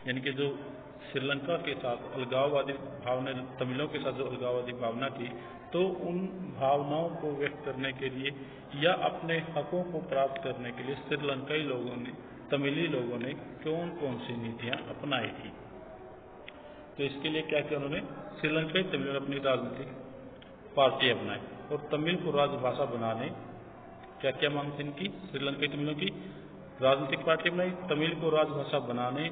यानी कि जो श्रीलंका के साथ अलगाववादी भावना, तमिलों के साथ जो अलगाववादी भावना थी, तो उन भावनाओं को व्यक्त करने के लिए या अपने हकों को प्राप्त करने के लिए श्रीलंकाई लोगों ने, तमिली लोगों ने कौन कौन सी नीतियां अपनाई थी। तो इसके लिए क्या किया उन्होंने, श्रीलंकाई तमिलों ने अपनी राजनीतिक पार्टी अपनाई और तमिल को राजभाषा बनाने, क्या क्या मांग थी इनकी, श्रीलंकाई तमिलों की राजनीतिक पार्टी बनाई, तमिल को राजभाषा बनाने,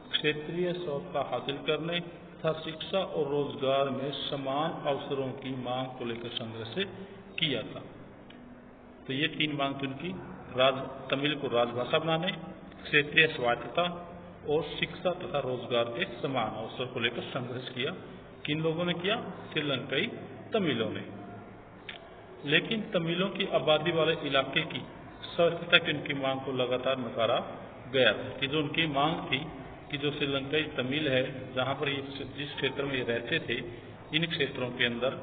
क्षेत्रीय स्वतंत्रता हासिल करने तथा शिक्षा और रोजगार में समान अवसरों की मांग को लेकर संघर्ष किया था। तो ये 3 मांग थी उनकी, तमिल को राजभाषा बनाने, क्षेत्रीय स्वायत्तता और शिक्षा तथा रोजगार के समान अवसर को लेकर संघर्ष किया। किन लोगों ने किया, श्रीलंकाई तमिलों ने। लेकिन तमिलों की आबादी वाले इलाके की स्वायत्तता की उनकी मांग को लगातार नकारा गया था। कि जो उनकी मांग थी कि जो श्रीलंकाई तमिल है, जहाँ पर जिस क्षेत्र में ये रहते थे, इन क्षेत्रों के अंदर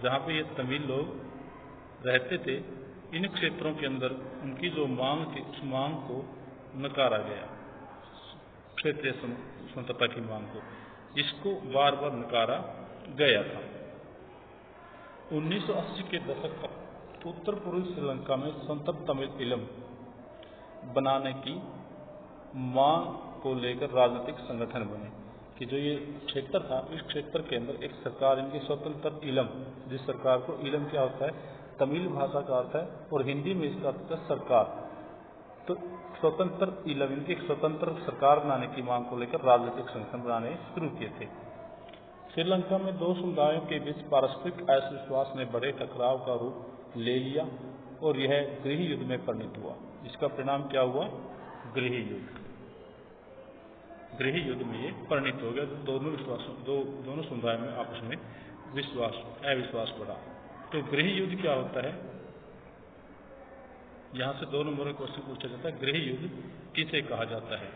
जहाँ पर ये तमिल लोग रहते थे, इन क्षेत्रों के अंदर उनकी जो मांग थी, उस मांग को नकारा गया, क्षेत्रीय स्वतंत्रता की मांग को, इसको बार बार नकारा गया था। 1980 के दशक तक उत्तर पूर्वी श्रीलंका में स्वतंत्र तमिल इलम बनाने की मांग को लेकर राजनीतिक संगठन बने। कि जो ये क्षेत्र था, इस क्षेत्र के अंदर एक सरकार, इनकी स्वतंत्र इलम, जिस सरकार को, इलम क्या होता है, तमिल भाषा का अर्थ है और हिंदी में इसका अर्थ है सरकार। तो स्वतंत्र इलम, इनकी एक स्वतंत्र सरकार बनाने की मांग को लेकर राजनीतिक संगठन बनाने शुरू किए थे। श्रीलंका में 2 समुदायों के बीच पारस्परिक असविश्वास ने बड़े टकराव का रूप ले लिया और यह गृह युद्ध में परिणत हुआ। इसका परिणाम क्या हुआ, गृह युद्ध। गृह युद्ध में ये परिणत हो गया। दोनों समुदायों में आपस में अविश्वास बढ़ा। तो गृह युद्ध क्या होता है, यहाँ से 2 नंबर का क्वेश्चन पूछा जाता है, गृह युद्ध किसे कहा जाता है।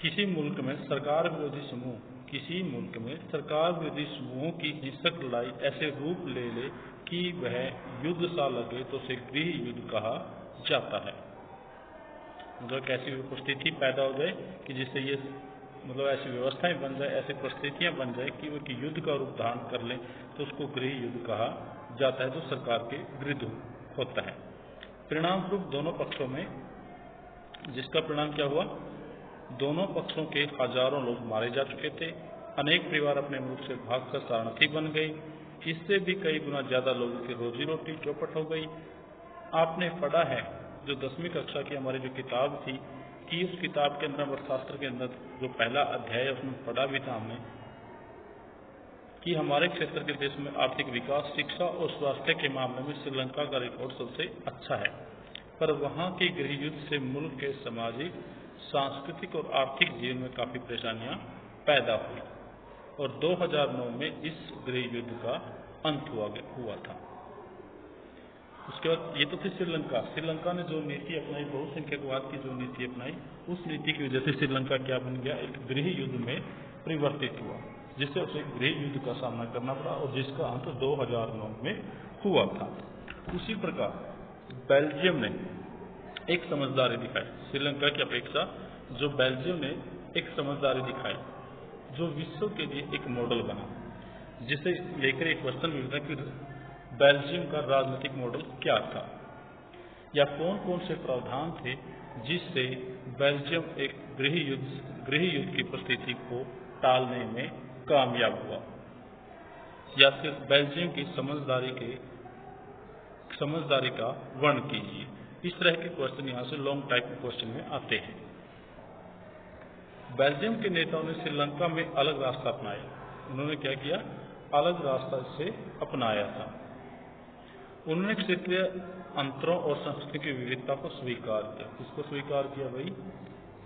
किसी मुल्क में सरकार विरोधी समूहों की हिंसक लड़ाई ऐसे रूप ले ले कि वह युद्ध सा लगे तो उसे गृह युद्ध कहा जाता है। मतलब कैसी परिस्थिति पैदा हो जाए कि जिससे ये, मतलब ऐसी व्यवस्थाएं बन जाए, ऐसी परिस्थितियां बन जाए कि वो युद्ध का रूप धारण कर लें, तो उसको गृह युद्ध कहा जाता है, जो सरकार के विरुद्ध होता है। परिणाम स्वरूप दोनों पक्षों में, जिसका परिणाम क्या हुआ, दोनों पक्षों के हजारों लोग मारे जा चुके थे, अनेक परिवार अपने मुल्क से भागकर शरणार्थी बन गए, इससे भी कई गुना ज्यादा लोगों की रोजी रोटी चौपट हो गई। आपने पढ़ा है, जो 10वीं कक्षा की हमारी जो किताब थी, कि उस किताब के अंदर, अर्थशास्त्र के अंदर जो पहला अध्याय है, उसमें पढ़ा भी था हमने कि हमारे क्षेत्र के देश में आर्थिक विकास, शिक्षा और स्वास्थ्य के मामले में श्रीलंका का रिकॉर्ड सबसे अच्छा है, पर वहाँ के गृह युद्ध से मुल्क के सामाजिक, सांस्कृतिक और आर्थिक जीवन में काफी परेशानियां पैदा हुई और 2009 में इस गृह युद्ध का अंत हुआ था। उसके बाद ये तो थी श्रीलंका ने जो नीति अपनाई, बहुसंख्यकवाद की जो नीति अपनाई, उस नीति की वजह से श्रीलंका क्या बन गया, एक गृह युद्ध में परिवर्तित हुआ, जिससे उसे गृह युद्ध का सामना करना पड़ा और जिसका अंत 2009 में हुआ था। उसी प्रकार बेल्जियम ने एक समझदारी दिखाई, श्रीलंका की अपेक्षा जो बेल्जियम ने एक समझदारी दिखाई, जो विश्व के लिए एक मॉडल बना, जिसे लेकर एक क्वेश्चन भी था कि बेल्जियम का राजनीतिक मॉडल क्या था, या कौन कौन से प्रावधान थे जिससे बेल्जियम एक गृह युद्ध की परिस्थिति को टालने में कामयाब हुआ, या फिर बेल्जियम की समझदारी का वर्णन कीजिए। इस तरह के क्वेश्चन यहाँ से लॉन्ग टाइप के क्वेश्चन में आते हैं। बेल्जियम के नेताओं ने श्रीलंका में अलग रास्ता अपनाया। उन्होंने क्या किया, अलग रास्ता से अपनाया था। उन्होंने क्षेत्रीय अंतरों और संस्कृति की विविधता को स्वीकार किया। किसको स्वीकार किया भाई,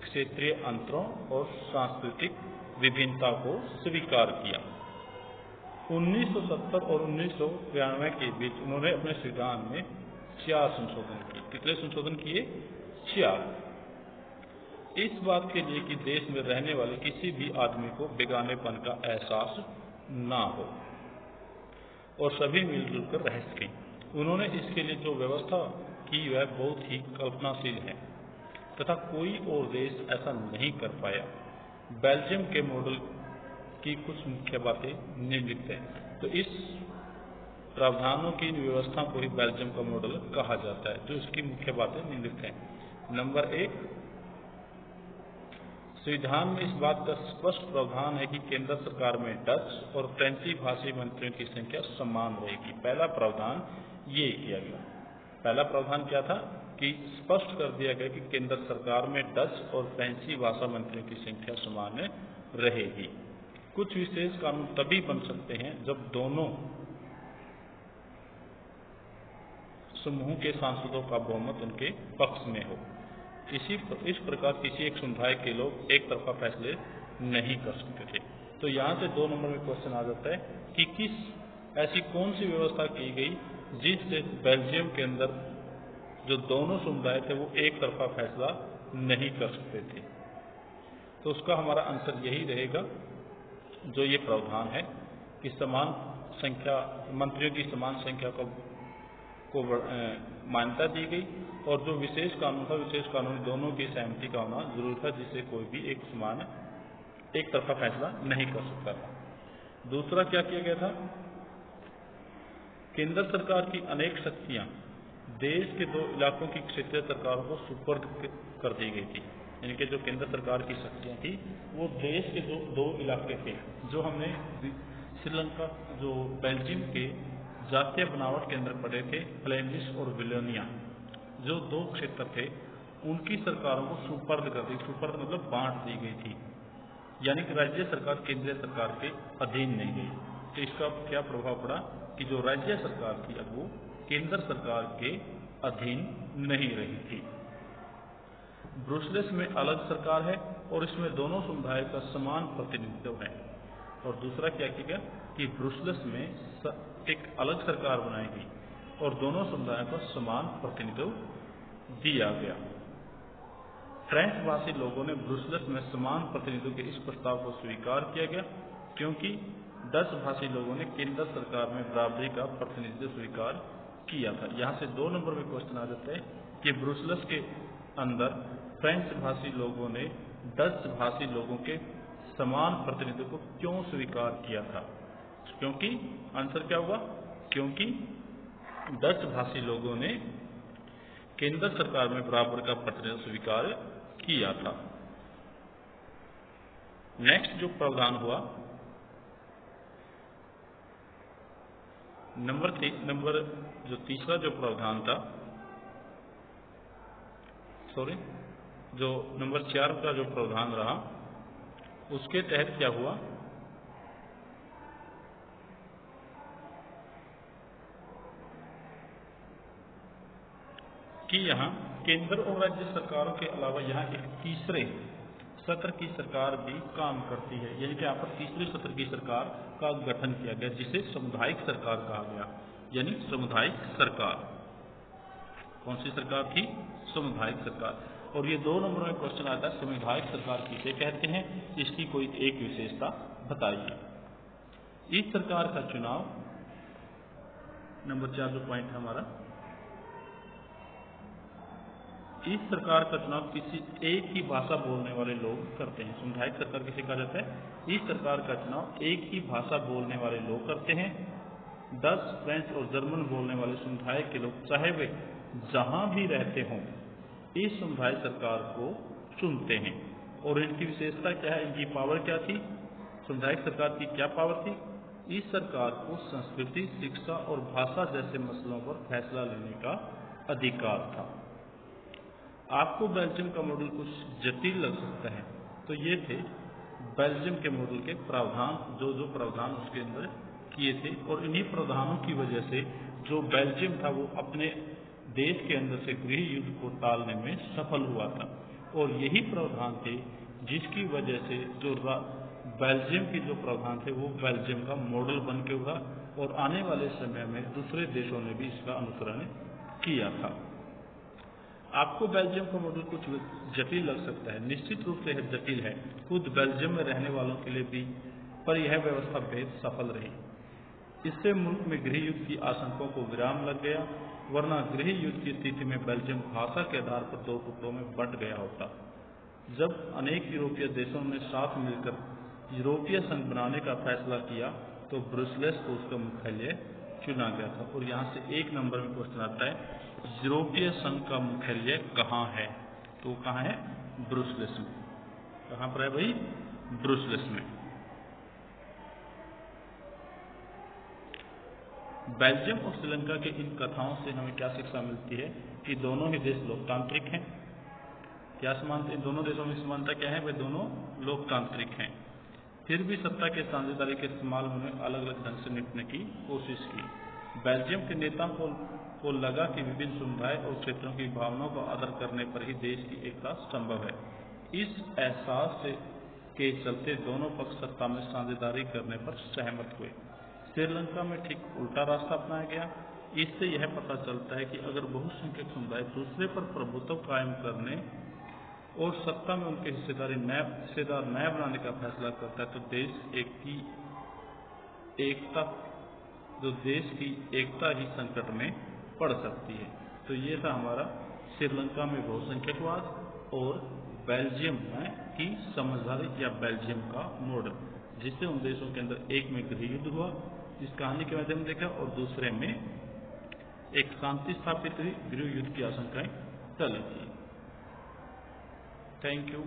क्षेत्रीय अंतरों और सांस्कृतिक विभिन्नता को स्वीकार किया। 1970 और 1993 के बीच उन्होंने अपने संविधान में 4 संशोधन किए। कितने संशोधन किए, 4। इस बात के लिए कि देश में रहने वाले किसी भी आदमी को बेगानेपन का एहसास ना हो और सभी मिलजुल कर रह सकें। उन्होंने इसके लिए जो व्यवस्था की वह बहुत ही कल्पनाशील है। तथा कोई और देश ऐसा नहीं कर पाया। बेल्जियम के मॉडल की कुछ मुख्य बातें निम्नलिखित हैं। तो इस प्रावधानों की व्यवस्था को ही बेल्जियम का मॉडल कहा जाता है। जो इसकी मुख्य बातें निम्नलिखित हैं। नंबर 1, संविधान में इस बात का स्पष्ट प्रावधान है कि केंद्र सरकार में डच और फ्रेंची भाषी मंत्रियों की संख्या समान रहेगी। पहला प्रावधान ये किया गया। पहला प्रावधान क्या था कि स्पष्ट कर दिया गया कि केंद्र सरकार में डच और फ्रेंची भाषा मंत्रियों की संख्या समान रहेगी। कुछ विशेष कानून तभी बन सकते हैं जब दोनों समूह के सांसदों का बहुमत उनके पक्ष में हो। इस प्रकार किसी एक समुदाय के लोग एक तरफा फैसले नहीं कर सकते थे। तो यहाँ से 2 नंबर में क्वेश्चन आ जाता है कि ऐसी कौन सी व्यवस्था की गई जिससे बेल्जियम के अंदर जो दोनों समुदाय थे वो एक तरफा फैसला नहीं कर सकते थे। तो उसका हमारा आंसर यही रहेगा, जो ये प्रावधान है कि समान संख्या मंत्रियों की समान संख्या को मान्यता दी गई, और जो विशेष कानून था, विशेष कानून दोनों की सहमति का होना जरूरी था, जिससे कोई भी एक तरफा फैसला नहीं कर सकता था। दूसरा क्या किया गया था, केंद्र सरकार की अनेक शक्तियां देश के 2 इलाकों की क्षेत्रीय सरकारों को सुपुर्द कर दी गई थी। यानी कि जो केंद्र सरकार की शक्तियां थी वो देश के 2 इलाके थे, जो हमने श्रीलंका, जो बेल्जियम के जातीय बनावट के अंदर पड़े थे, फ्लैंडिस और विलोनिया, जो 2 क्षेत्र थे, उनकी सरकारों को सुपुर्द कर दी। सुपुर्द मतलब बांट दी गई थी, यानी कि राज्य सरकार केंद्रीय सरकार के अधीन नहीं गई। तो इसका क्या प्रभाव पड़ा कि जो राज्य सरकार थी अब वो केंद्र सरकार के अधीन नहीं रही थी। ब्रुसेल्स में अलग सरकार है और इसमें दोनों समुदाय का समान प्रतिनिधित्व है। और दूसरा क्या किया गया कि ब्रुसेल्स में एक अलग सरकार बनाई गई और दोनों समुदायों का समान प्रतिनिधित्व दिया गया। फ्रेंच भाषी लोगों ने ब्रुसेल्स में समान प्रतिनिधित्व के इस प्रस्ताव को स्वीकार किया गया, क्योंकि डच भाषी लोगों ने केंद्र सरकार में बराबरी का प्रतिनिधित्व स्वीकार किया था। यहाँ से 2 नंबर में क्वेश्चन आ जाता है कि ब्रुसेल्स के अंदर फ्रेंच भाषी लोगों ने डच भाषी लोगों के समान प्रतिनिधित्व को क्यों स्वीकार किया था। क्योंकि आंसर क्या होगा, क्योंकि डच भाषी लोगों ने केंद्र सरकार में बराबर का प्रतिनिधित्व स्वीकार किया था। नेक्स्ट जो प्रावधान हुआ, तीसरा जो प्रावधान था, जो नंबर 4 का जो प्रावधान रहा, उसके तहत क्या हुआ कि यहाँ केंद्र और राज्य सरकारों के अलावा यहाँ एक तीसरे सत्र की सरकार भी काम करती है। यानी कि यहाँ पर तीसरे सत्र की सरकार का गठन किया गया, जिसे सामुदायिक सरकार कहा गया। यानी सामुदायिक सरकार कौन सी सरकार थी, सामुदायिक सरकार। और ये 2 नंबर में क्वेश्चन आता है, सामुदायिक सरकार किसे कहते हैं, इसकी कोई एक विशेषता बताइए। इस सरकार का चुनाव, नंबर 4 जो पॉइंट है हमारा, इस सरकार का चुनाव किसी एक ही भाषा बोलने वाले लोग करते हैं। सामुदायिक सरकार किसे कहा जाता है, इस सरकार का चुनाव एक ही भाषा बोलने वाले लोग करते हैं। डच, फ्रेंच और जर्मन बोलने वाले समुदाय के लोग, चाहे वे जहां भी रहते हों, इस समुदाय सरकार को चुनते हैं। और इनकी विशेषता क्या है, इनकी पावर क्या थी, सामुदायिक सरकार की क्या पावर थी, इस सरकार को संस्कृति, शिक्षा और भाषा जैसे मसलों पर फैसला लेने का अधिकार था। आपको बेल्जियम का मॉडल कुछ जटिल लग सकता है, तो ये थे बेल्जियम के मॉडल के प्रावधान, जो प्रावधान उसके अंदर किए थे। और इन्हीं प्रावधानों की वजह से जो बेल्जियम था वो अपने देश के अंदर से गृह युद्ध को टालने में सफल हुआ था। और यही प्रावधान थे जिसकी वजह से जो बेल्जियम के जो प्रावधान थे वो बेल्जियम का मॉडल बन के उभरा, और आने वाले समय में दूसरे देशों ने भी इसका अनुसरण किया था। आपको बेल्जियम का मॉडल कुछ जटिल लग सकता है, निश्चित रूप से यह जटिल है खुद बेल्जियम में रहने वालों के लिए भी, पर यह व्यवस्था बेहद सफल रही। इससे मुल्क में गृह युद्ध की आशंकाओं को विराम लग गया वरना गृह युद्ध की स्थिति में बेल्जियम भाषा के आधार पर दो टुकड़ों में बंट गया होता। जब अनेक यूरोपीय देशों ने साथ मिलकर यूरोपीय संघ बनाने का फैसला किया तो ब्रुसेल्स को उसका मुख्यालय चुना गया था। और यहाँ से 1 नंबर में क्वेश्चन आता है, यूरोपीय संघ का मुख्यालय कहाँ है? तो कहाँ है? ब्रुसेल्स में। कहाँ पर है भाई? ब्रुसेल्स में। बेल्जियम और श्रीलंका के इन कथाओं से हमें क्या शिक्षा मिलती है कि दोनों ही देश लोकतांत्रिक हैं। क्या समानता, इन दोनों देशों में समानता क्या है? वे दोनों लोकतांत्रिक हैं। फिर भी सत्ता के साझेदारी के इस्तेमाल में उन्होंने अलग अलग ढंग से निपटने की कोशिश की। बेल्जियम के नेताओं को लगा कि विभिन्न समुदाय और क्षेत्रों की भावनाओं का आदर करने पर ही देश की एकता संभव है। इस एहसास के चलते दोनों पक्ष सत्ता में साझेदारी करने पर सहमत हुए। श्रीलंका में ठीक उल्टा रास्ता अपनाया गया। इससे यह पता चलता है कि अगर बहुसंख्यक समुदाय दूसरे पर प्रभुत्व कायम करने और सत्ता में उनके हिस्सेदार नया बनाने का फैसला करता है तो देश की एकता ही संकट में पड़ सकती है। तो ये था हमारा श्रीलंका में बहुसंख्यकवाद और बेल्जियम की समझदारी या बेल्जियम का मॉडल, जिससे उन देशों के अंदर एक में गृह युद्ध हुआ इस कहानी के माध्यम देखा और दूसरे में एक शांति स्थापित हुई, गृह युद्ध की आशंकाएं टली थी। Thank you.